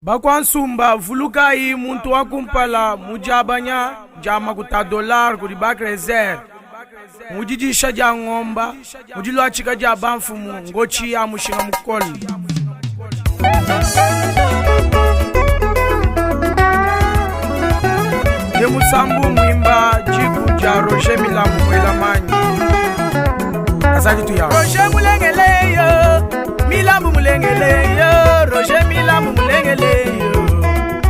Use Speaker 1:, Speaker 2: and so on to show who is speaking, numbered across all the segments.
Speaker 1: Bakwansumba vulukai muntu wa kumpala mujabanya jama kuta $, kuri bak reserve mujijisha ja ngomba mujilwa chika ja banfumu ngochi ya mushinga mukoli ye musambu mwimba jiku ja Roger Milambu mwela manyi asali tu ya Roger mulengeleyo Milambu mulengeleyo Roger Milambu mulengeleyo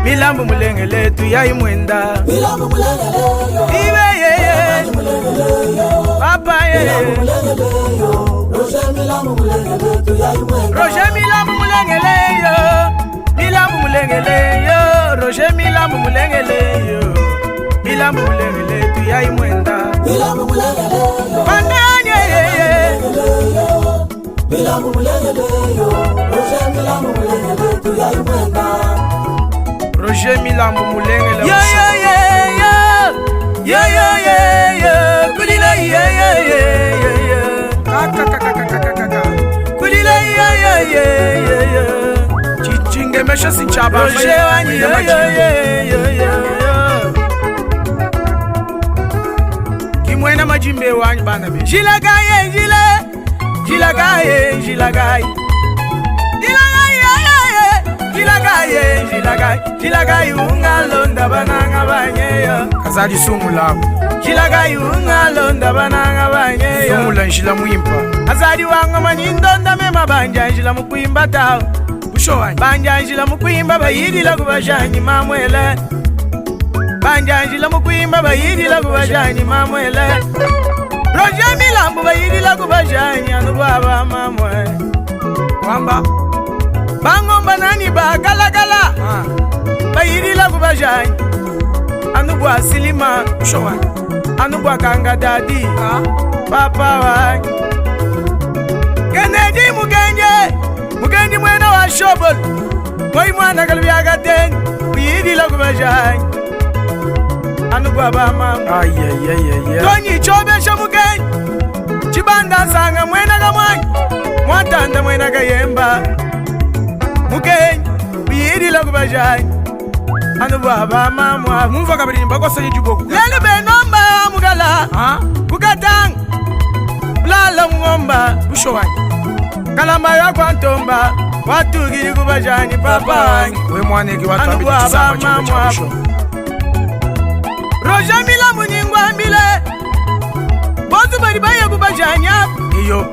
Speaker 1: Milambu mulengele tu ya imwenda
Speaker 2: Milambu mulengeleyo
Speaker 1: iwe ye papa ye
Speaker 2: Roger Milambu mulengele tu ya imwenda
Speaker 1: Roger Milambu mulengeleyo Milambu mulengeleyo Roger Milambu mulengeleyo Milambu mulengele tu ya imwenda
Speaker 2: Milambu mulengeleyo
Speaker 1: Mandanye ye
Speaker 2: Milambu mulengeleyo Roger Milambu mulengele tu ya imwenda
Speaker 1: Roger Milambu mulengele yo kulila yo kaka kulila yo chichinge mesha sinchaba Roger wani yo kimwena majimbe wani bana be jilagaye Jilagayi ungalonda bananga banyeyo Kazadi sungu labo Jilagayi ungalonda bananga banyeyo Sungula njila muimpa Kazadi wanga manindonda mema banja njila mukuimba tao Ushowanyi Banja njila mukuimba bayidila kubashanyi mamwele Banja njila mukuimba bayidila kubashanyi mamwele Roger Milambu bayidila kubashanyi anubaba mamwe Wamba Bangomba nani ba galagala bayirila kubajani anubwa silima showani anubwa kanga dadi papa wa Kennedy mugenji mwena wa shobol moyi mwana kalbiaga ten bayirila kubajani anubwa ba mama Tony chobesha mugenji chibanda sanga mwena ga mwatanda mwena ga yemba mugenyi biyirila kubajani anu baba mama mumva kabirimba ko sanye juboku lele benomba mugala kukatang lala ngomba bushowani kalamba ya kwantomba watugiri kubajani papa we mwaneki watabi tsama mama Roger Milambu nyingwa mbile bozu bari baye kubajani iyo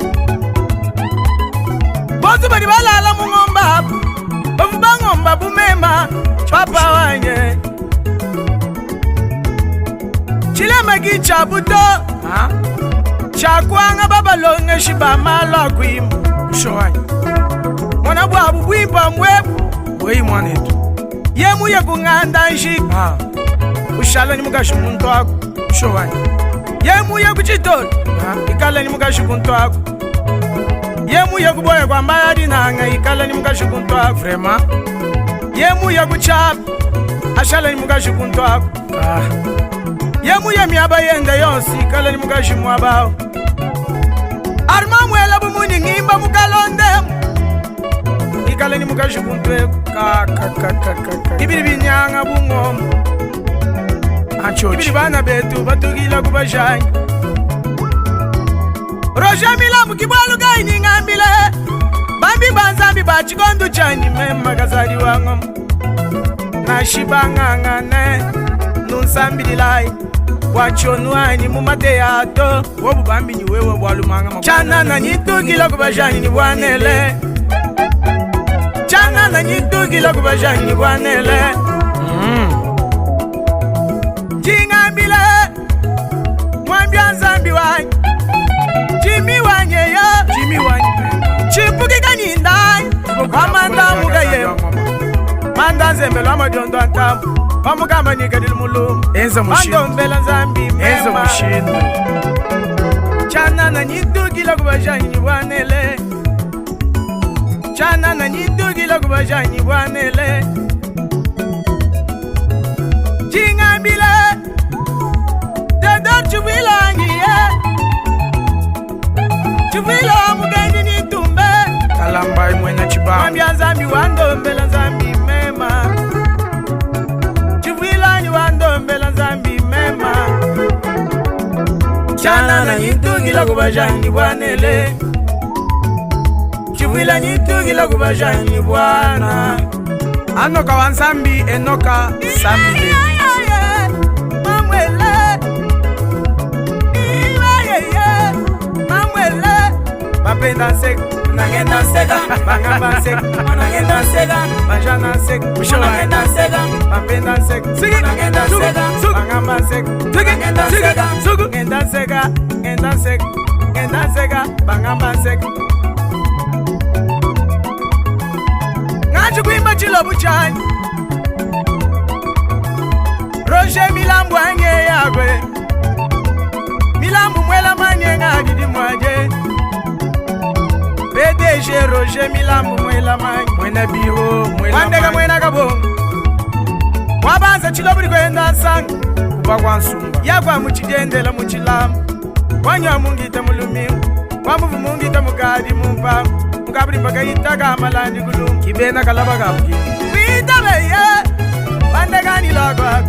Speaker 1: bozu bari balala mungomba Bangomba bumema papa wanye Chilema gichabuto Chakwanga babalonge shiba malo kwimbu Ushowanye Mwana buabu bwimpa mwebu Wei mwanetu Yemu ye kunganda nshik Ushala ni mukashi muntu wako Ushowanye Yemu ye kuchitoli Ikala ni mukashi muntu wako Yemu ye kuboye kwa mbaya dinanga Ikala ni mukashi muntu wako Vrema Yemu ye kuchap Ashala ni mukashi muntu wako Yemu ye miaba yende yonsi Ikala ni mukashi mwabao Arma mwela bumuni ngimba mukalonde Ikala ni mukashi muntu wako Ibiri binyanga bungomu Ibiri bana betu batugila kubashanyi Roger Milambu kibwalu gai nyingambile Bambi banzambi bachikondu chani mema kazali wangom Nashibangangane Nunsambililai Wachonwani mumate yato Wobu bambi ni wewe walumanga Chana na nyitugila kubajani ni wanele Chana na nyitugila kubajani ni wanele Jingambile Mwambia nzambi wanyi Jimmy wanye yo Jimmy wanye Chipuki kanindai Amanda mugaye Manda zembelo amajondo antamu Pamukama nikadil mulumu Enza mushinu Mando mbela nzambi mema Enza mushinu Chana na nyidugila kubajani nyiwanele Chana na nyidugila kubajani nyiwanele Jingambile Dedor chubila nyiye Chubila mugenji nitumbe Kalamba imwena chibamba Mwambia nzambi wando mbela nzambi mema Chivwila nyitugila kubajani bwanele Chivwila nyitugila kubajani bwana Anoka wansambi enoka sambi Mamwele Mamwele Bapenda sek Nangenda sega Bangamba sek Nangenda sega Bajana sek Nangenda sega Bapenda sek Nangenda sega Bangamba sek Nangenda sega Nangenda sega Nangenda sek Nangenda sega Bangamba sek Ngaji kuimba chilobu chani Roger Milambu anye yagwe Milambu mwela manye ngadi mwaje PDG Roger Milambu mwela manye Mwena biro mwela manye Wandega mwena kabo Wabanza chilobu kwenda sang Kuba kwa nsumba Yagwa muchijendela muchilamu Wanya mungita mulumingu Wamuvu mungita mugadi mumpa Mugabri mbaga itaka malandi gulum Kibena kalaba gabuki Wita beye Wandega nilagwa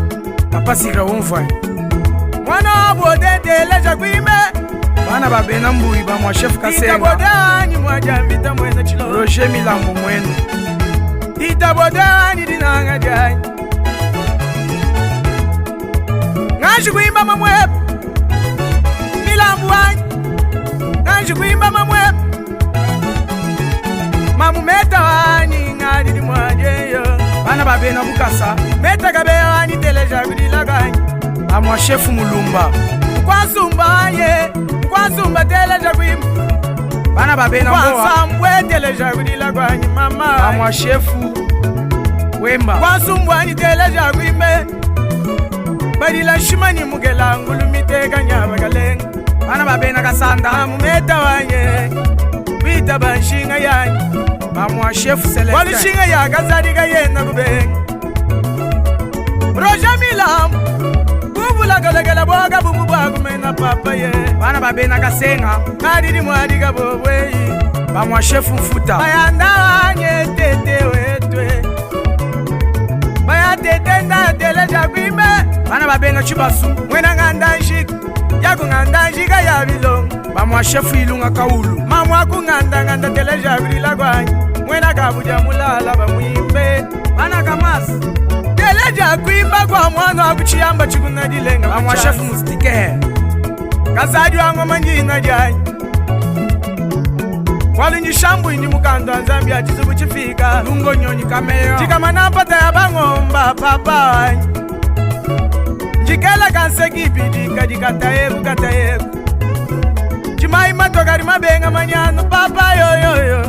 Speaker 1: Apasika wumfai Mwana abodete leja kwime Wana babena mbui ba mwa chef kasenga Itabodani mwa jambita mwena chilo Roger Milambu mwenu Itabodani dinanga jai Ngaji kuimba mamwep Milambu wanyi Ngaji kuimba mamwep Mamu meta wanyi ngadi di mwajeyo Bana babena bukasa Meta kabeya wanyi teleja kudila ganyi Amwa shefu mulumba Mkwasumba ye Mkwasumba teleja kuimba Bana babena mboa Mkwasambwe teleja kudila ganyi mama Amwa shefu Wemba Mkwasumba wanyi teleja kuimba Badila shimani mugela ngulumite kanyaba kalenga Bana babena kasanda Mamu meta wanyi Wita banshinga yanyi Mamwa chef select Wali shinga ya kazadi kayena kubenga Roger Milambu Bubula galagala boga bubu bagu mena papa ye Bana babena kasenga Kadidi mwadi kabobweyi Mamwa chef mfuta Bayanda wanye tete wetwe Baya tete nda teleja kwime Bana babena chibasu Mwena nganda nshik Yaku nganda nshika ya bilonga Mamwa chef ilunga kaulu Mamwa kunganda teleja kwila kwanyi Mwena kabuja mulala ba mwimbe Bana kamasi Teleja kuimba kwa mwana wakuchiyamba chikuna dilenga Mamwa chef mustike Kazadi wangu manjina jai Wali njishambu indi mukando Zambia chizubu chifika Lungo nyonyi kameyo Chika manapata ya bangomba papa wanyi Njikela kanseki bidika jikata yeku Chimai matogari mabenga manyano papa yo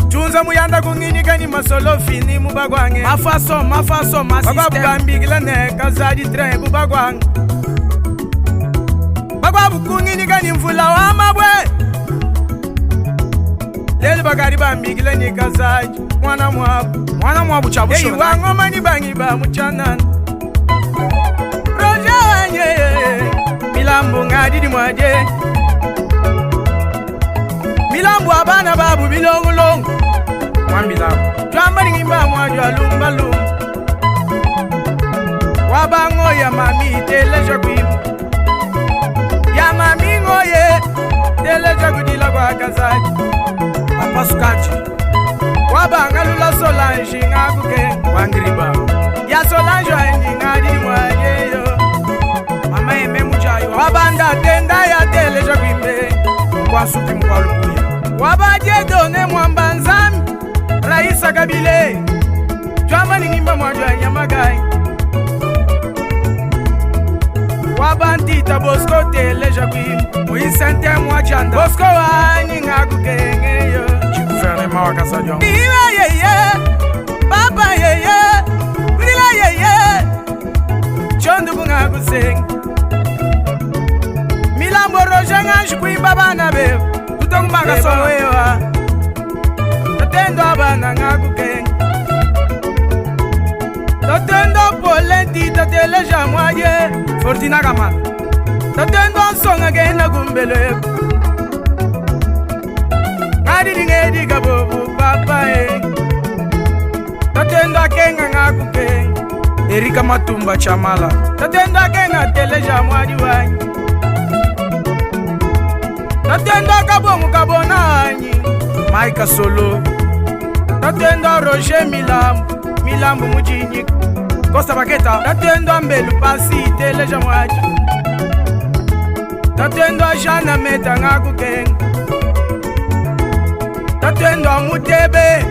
Speaker 1: Chunza muyanda kunginika ni masolo fini mubagwange Mafaso masistem Bagwa bugambigila neka zadi tre mubagwange Bagwa bukunginika ni mvula wa mabwe Leli bagari bambigila nika zadi Mwana mwabu chabusho Eyi wangoma ni bangiba mchanana Roger wanye Milambu ngadidi mwaje Milambu abana babu bilongulongo Mwambilambu Jwamba ngimba mwajo alumba lumba Wabango ya mami teleja kuimu Ya mami ngoye teleja kudila kwa kazaji Apasukaji Wabanga lula Solange ngakuke Wangiriba Ya Solange wanyi ngadidi mwaje yo Mama eme mujayo Wabanda tenda ya teleja kuimbe Kwa supi mwalubuya Wabaje done mwamba nzami Raisa Kabile Jwamba ningimba mwajwa nyamagai Wabantita Bosco teleja kuimbe Muisente mwajanda Bosco wanyi ngakukenge yo Chikuferne waka jwamba Iwa yeye Papa yeye Kulila yeye Chondu kungakusengi Milambu Roger nganji kuimba bana bewe Kutongumbanga sowewa Tatendo abana ngakukengi Tatendo polenti tateleja mwaje Fortina kama Tatendo nsonga gena kumbele Ngadi ngedi kabobu papa Tatendo akenga ngakukengi Erika Matumba Chamala Tatendo akenga teleja mwaji wanyi tatenda kabongo kabonanyi Maika Solo tatenda Roger Milambu Mujinyi Costa Baketa tatenda Mbelu Pasi Teleja Mwaji tatenda Jana Meta Ngaku Keng tatenda Mutebe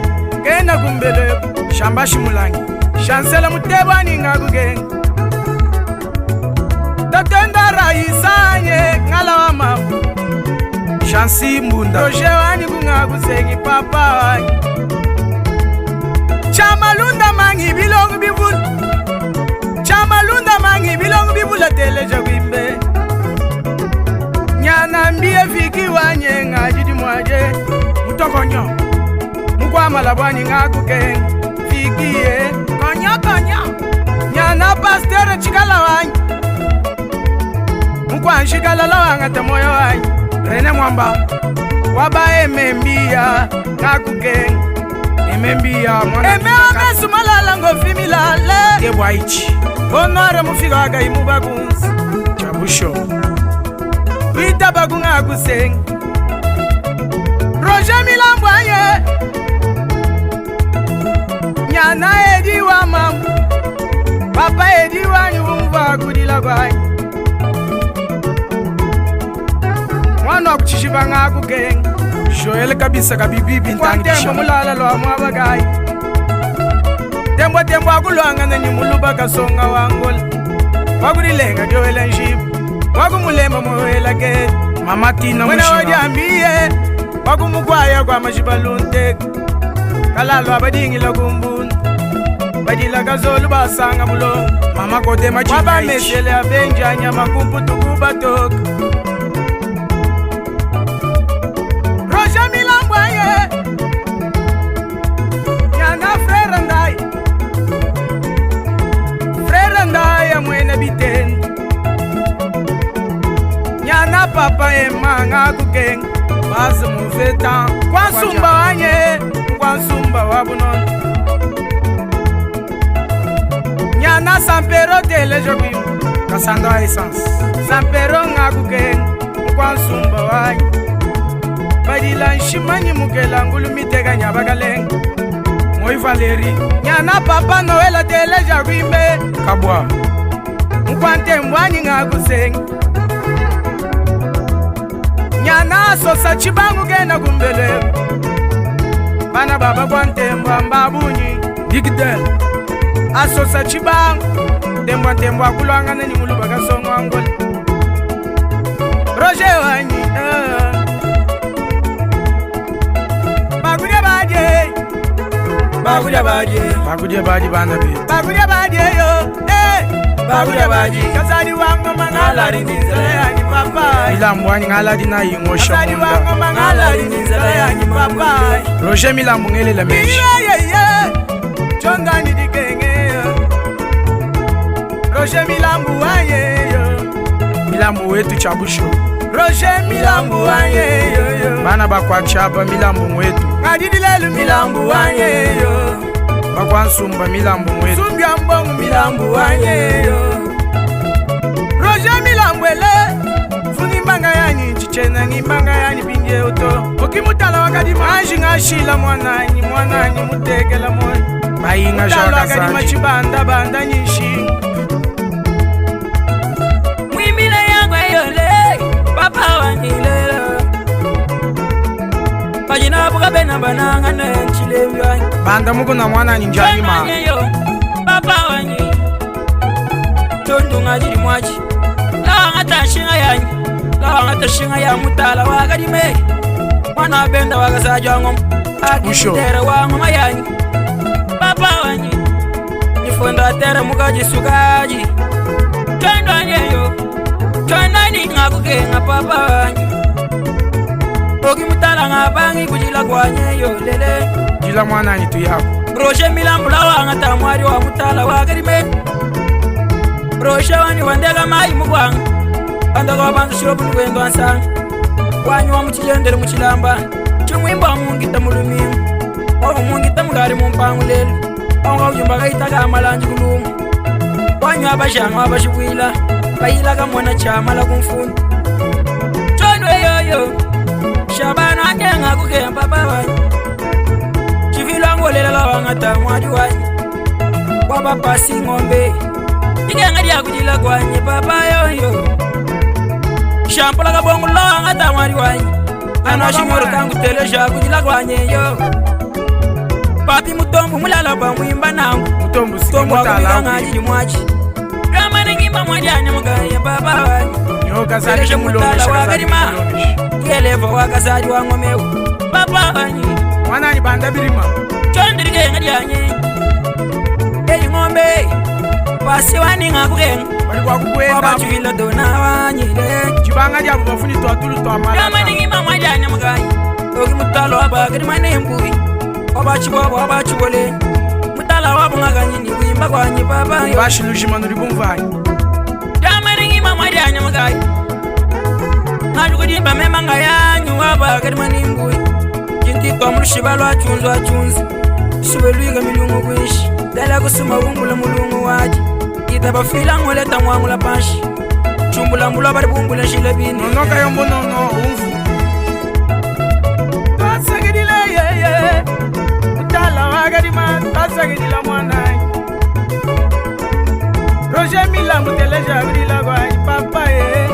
Speaker 1: Kena Gumbele Shamba Shimulangi Chancela Mutebani Ngaku Keng tatenda Raisanye Ngalawa Mamu Chansi Mbunda Roger Wani Kungaku Sengi Papa Wani Chamalunda Mangi Bilongu Bivul Chamalunda Mangi Bilongu Bivula Teleja Wimbe Nyana Mbie Fiki Wanye Ngajidi Mwaje Mutokonyo Mukwa Malabwani Ngaku Keng Fiki ye Konyo Nyana Pastere Chikala Wani Mukwa Nshikala Lawanga Tamoyo Wani Rene Mwamba Waba Emembia Ngaku Keng Emembia Mwana Emeame Sumalala Ngofi Milale Gebwa Ichi Honore Mufika Waga Imuba Kunzi Chabusho Wita Bagunga Kuseng Roger Milambu Aye Nyana Edi wa Mamu Papa Edi wa Nyumva Kudila Gwai Mwana Kuchishiba Ngaku Keng Joel kabisa kabibi bintangisha mulala lo mwabagai Tembo akulwanga na nyimuluba kasonga wangol Wakulilenga Joel njib Wakumulemba mwela ke Mama Tina Mwena wajambie Wakumugwaya kwa mashibalunte Kalalo abadingi la kumbun Badila kazolu basanga mulo Mama kote majina ichi Waba mesele abenja nyama kumputu kubatok Nyana papa ema Ngaku Keng Bazi muveta Kwa nsumba wanye Kwa nsumba wabunon Nyana Sampero Teleja Kwim Kasando Essence Sampero Ngaku Keng Kwa nsumba wanye Badila Nshimanyi Mukela Ngulu Mitega Nyabagaleng Moi Valeri Nyana papa Noela Teleja Kwimbe Kabwa Mkwante Mbwanyi Ngaku Seng Nyana Sosa Chibangu Gena Gumbele Bana Baba Kwante Mbambabunyi Digdel Asosa Chibangu Tembo Kulwanga Nani Muluba Kasongo Angol Roger Wani Bagudia Baji Bana Bi Bagudia Baji yo Bagudia Baji Kasadi wango mangala rinizele yani papa Milambu wani ngala dina yingosha munda Kasadi wango mangala rinizele yani papa Roger Milambu ngele la meshi Chonga ni dikenge Roger Milambu waye yo Milambu wetu Chabusho Roger Milambu waye yo Bana bakwa chaba Milambu mwetu Ngadidi lelu Milambu waye yo Bakwa nsumba Milambu mwetu Sumbia mbongu Milambu waye yo Roger Milambu ele Funi mbanga yani chichena Ngimbanga yani pinge uto Okimutala wakadi manji ngashila mwananyi mutegela mwana Bayinga jaka wakadi machibanda banda nyishi Mwimile yangu yole Papa wanilelo Pajina buka bena bananga na nchile mwanyi Banda muku na mwana njani ma Papa wanyi Tondo ngajiri mwaji Lawa ngata shinga yanyi Lawa ngata shinga ya mutala wakadi me Mwana benda wakasaja ngom Akitera wangu mayanyi Papa wanyi Nifonda tera mukaji sukaji Tondo wanyeyo Tondo ni Ngaku Keng papa wanyi Oki mutala ngabangi kujila kwanye yo lele Jila mwana ni tu yako Roger Milambu lawa ngata mwari wa mutala wakarime Roger wani wandega mai mugwanga Anda kwa bantu shirobu nuwendo ansanga Wanyu wa mchijendere mchilamba Chumwimba mungita mulumimu Owa mungita mugari mumpangu lelu Onga ujumba kaitaka amalanji kulumu Wanyu abashanga wabashibwila Kaila kamwana chama la kumfuni Chondo yo
Speaker 3: yo Shabana kenga kukempa babai Chivilo ngolela lawa ngata mwadi wanyi Waba pasi ngombe Ikenga dia kujila kwanyi papa yo Shampala kabongo lawa ngata mwadi wanyi Ano shimoro kangu telesha kujila kwanyi yo Papi mutombu mulala pa mwimba nangu
Speaker 1: Mutombu
Speaker 3: wakubika ngaji di mwaji Rama nengimba mwadi anyamugaya papa wanyi
Speaker 1: Yoka zali shimulomesha kazali
Speaker 3: Kielevo wakasaji wangomewu Papa wanyi
Speaker 1: Wana ni banda birima
Speaker 3: Chondirike ngadi anyi Eyi ngombe Pasi wani ngakukenga
Speaker 1: Wali kwa kukwenda
Speaker 3: Waba chuvila dona wanyi le
Speaker 1: Chibanga diabu bafuni tuwa tulu tuwa malaka
Speaker 3: Rama nengimba mwadi anyamugaya Ogi mutalo waba kadi manembui Waba chibobo waba chibole Mutala wabu ngakanyini Wimba kwanyi papa
Speaker 1: Bashi lushima nuribumvai
Speaker 3: Rama nengimba mwadi anyamugaya Najukudimba memanga yanyu waba kadi manembui Jinti tomrushi balwa achunzi Subeluiga milungu kwishi Dala kusuma umbula mulungu waji Itaba fila ngoleta mwangula pashi Chumbula mbula bari bumbula shile bini
Speaker 1: Nonoka yombo nono umfu Pasagidile ye Utala wagadima Pasagidila mwanai Roje mila muteleja abdila gwani papa ye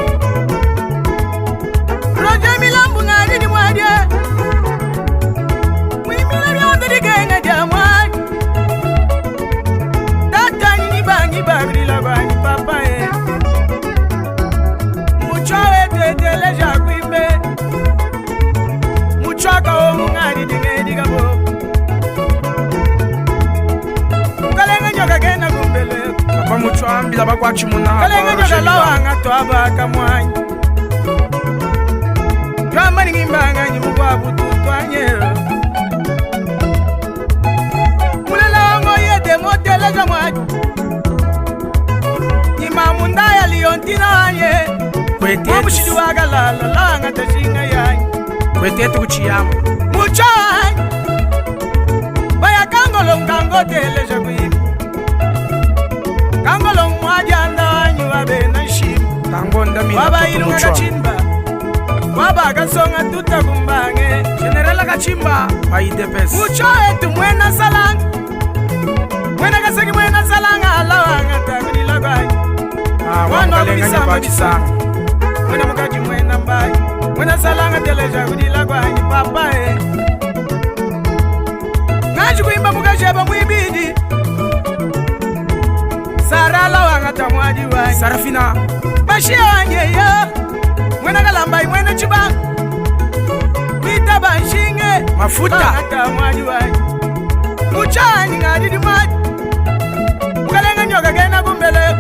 Speaker 1: Roje mila mbungani di mwadye Mwimila mionde di genga dia mwadi Tatani ni bangi bagdila gwani papa ye Muchowe teteleja kwimbe Muchoka o mungani di ngedi gabo Mukalenga nyoka gena kumbele Papa muchwa mbila bakwa chimuna Kalenga nyoka lawa ngatwa baka mwanyi Kama ni ngimbanga nyimukwa bututwanyero Mulela wango yete moteleja mwaji Nima mundaya liontina wanye Mwamushidi wagalala langa tashinga yanyi Kwetetu kuchiyama Mucho wanyi Baya kangolo mkango teleja kuimu Kangolo mwaji anda wanyi wabe na shimu Kangonda mina
Speaker 2: Waba ilunga kachimba Waba kasonga tuta kumbange
Speaker 1: Generala kachimba Baidepes
Speaker 2: Mucho etu mwena salanga Mwena kaseki mwena salanga Alawanga tabini lagwanyi Wano
Speaker 1: Wakalenga
Speaker 2: wabisa Mwena mkaji mwena mbayi Mwena salanga teleja kudi lagwanyi papa Ngaji kuimba mukasheba mwibidi Sara alawanga tamwaji wanyi
Speaker 1: Sarafina
Speaker 2: Bashia wanyi yo Mwena kalambai mwena chibang Mita banshinge
Speaker 1: Mafuta
Speaker 2: Ata mwadi wanyi Muchani ngadi di mwadi Mukalenga nyoka gena kumbele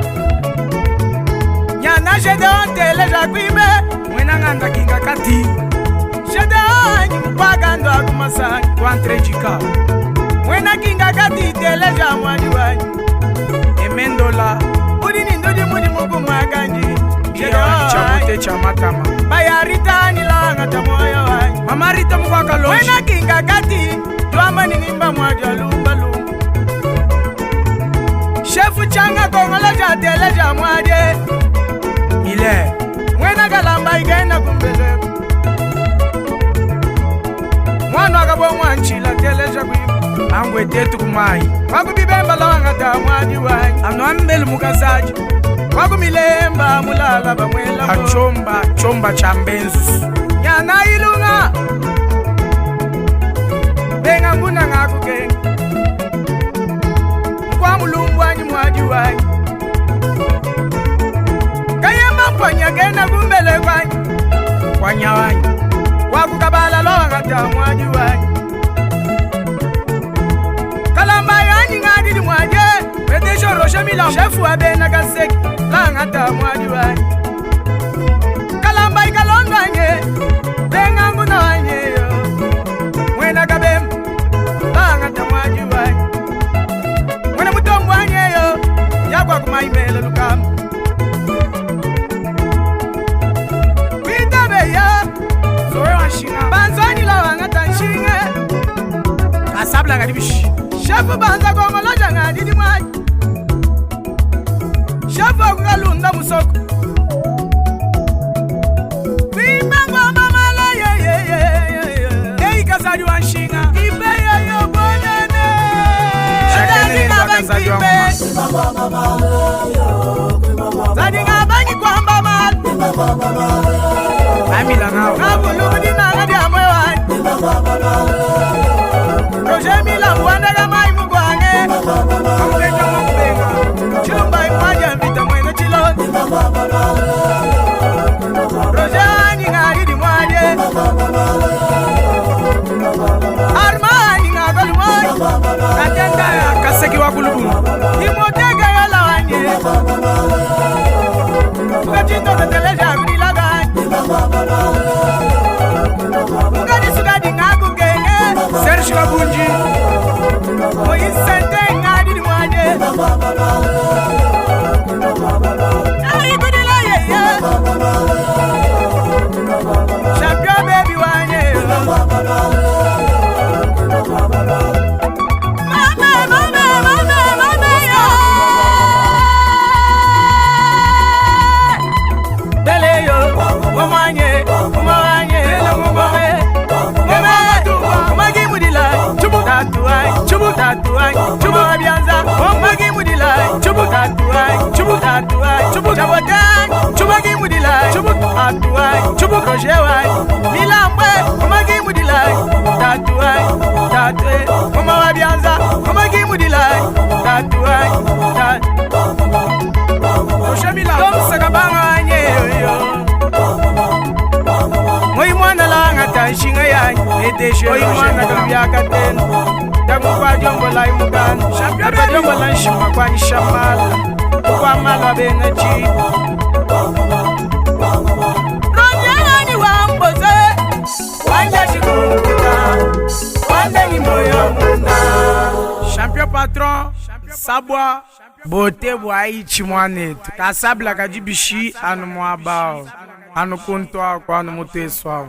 Speaker 2: Nyana shede ontele jakwime
Speaker 1: Mwena nganda kinga kati
Speaker 2: Shede onyi mpaka ndo akumasani
Speaker 1: Kwantre jika
Speaker 2: Mwena kinga kati tele ja mwadi wanyi
Speaker 1: Emendola
Speaker 2: Udini ndudi mudi muku maganji Shede
Speaker 1: Chabute
Speaker 2: onyi
Speaker 1: cha matama
Speaker 2: Bayarita nilanga tamoya wanyi
Speaker 1: Mama Rita mwaka loji
Speaker 2: Mwena kinga kati Tuamba ningimba mwadi alumba lumba Shefu changa kongola jatele ja mwadi
Speaker 1: Mile
Speaker 2: Mwena kalamba igena kumbele Mwana wakabo mwanchila tele ja kuimu
Speaker 1: Angwe tetu kumai
Speaker 2: Wakubibemba lawanga ta mwadi wanyi
Speaker 1: Ano ambele mukazaji
Speaker 2: Wakumilemba mulala bamwela mo
Speaker 1: Chomba cha mbenzu
Speaker 2: Nyana ilunga Benga nguna ngaku genga Mkwa mulumbu wanyi mwadi wanyi Kayemba mpwanya gena kumbele wanyi
Speaker 1: Kwanya wanyi
Speaker 2: Wakukabala lawanga ta mwadi wanyi Kalamba yanyi ngadi di mwadi Petesho roshe mila shefu wabena kaseki Langa ta mwadi wanyi Kalamba ikalonda nye Benga nguna wanye yo Mwena kabem Langa ta mwadi wanyi Mwena mutombu wanye yo Yakwa kumaimele lukamu Witabe ya
Speaker 1: Zoe wa shinga
Speaker 2: Banzani lawanga ta nshinge
Speaker 1: Asabla ngadibishi
Speaker 2: Shefu banza kongoloja ngadi di mwadi Shefu kukalunda musoko Wimba ngoma
Speaker 1: mzadi wa mama
Speaker 2: Zadi ngabangi kwamba mal
Speaker 1: Amila nao
Speaker 2: Kabulu dina ngadi amwewan Roje mila mwanda kama imugwange
Speaker 1: Mbenga mbenga
Speaker 2: Chumba imaja vita mwene chilon Roje anyi ngadi di mwaje Armani ngagali mwaje
Speaker 1: Natenda ya kaseki wa kulubu
Speaker 2: Imotega ya lawanye Mukachito teteleja kudilaga Mukadi sugadi ngaku genge
Speaker 1: Serge Kabunji
Speaker 2: Moisente ngadi di mwaje Ay kudila yeye Champion baby wanye Tatuai, chubu abianza, omagi mudilai, chubu tatuai, chubu tatuai, chubu chabotai, chubagi mudilai, chubu tatuai, chubu kojewai, milambwe, omagi mudilai, tatuai, tatue, oma abianza, omagi mudilai, tatuai,
Speaker 1: Oshamila
Speaker 2: sakabanga nyeyo. Moi mwana langa tanshinga yanyi, eteshe moi mwana kambiaka tena. Kwa jombo la imugan Kwa jombo la nshima kwa nishamala Kwa mala bena chi Ronyani wa mboze Wanja chikukuta Wanda ni moyo muna
Speaker 1: Champion patron Sabwa Bote bwa ichi mwanetu Kasabla kajibishi anu mwabao Anu kuntwa kwa anu muteswa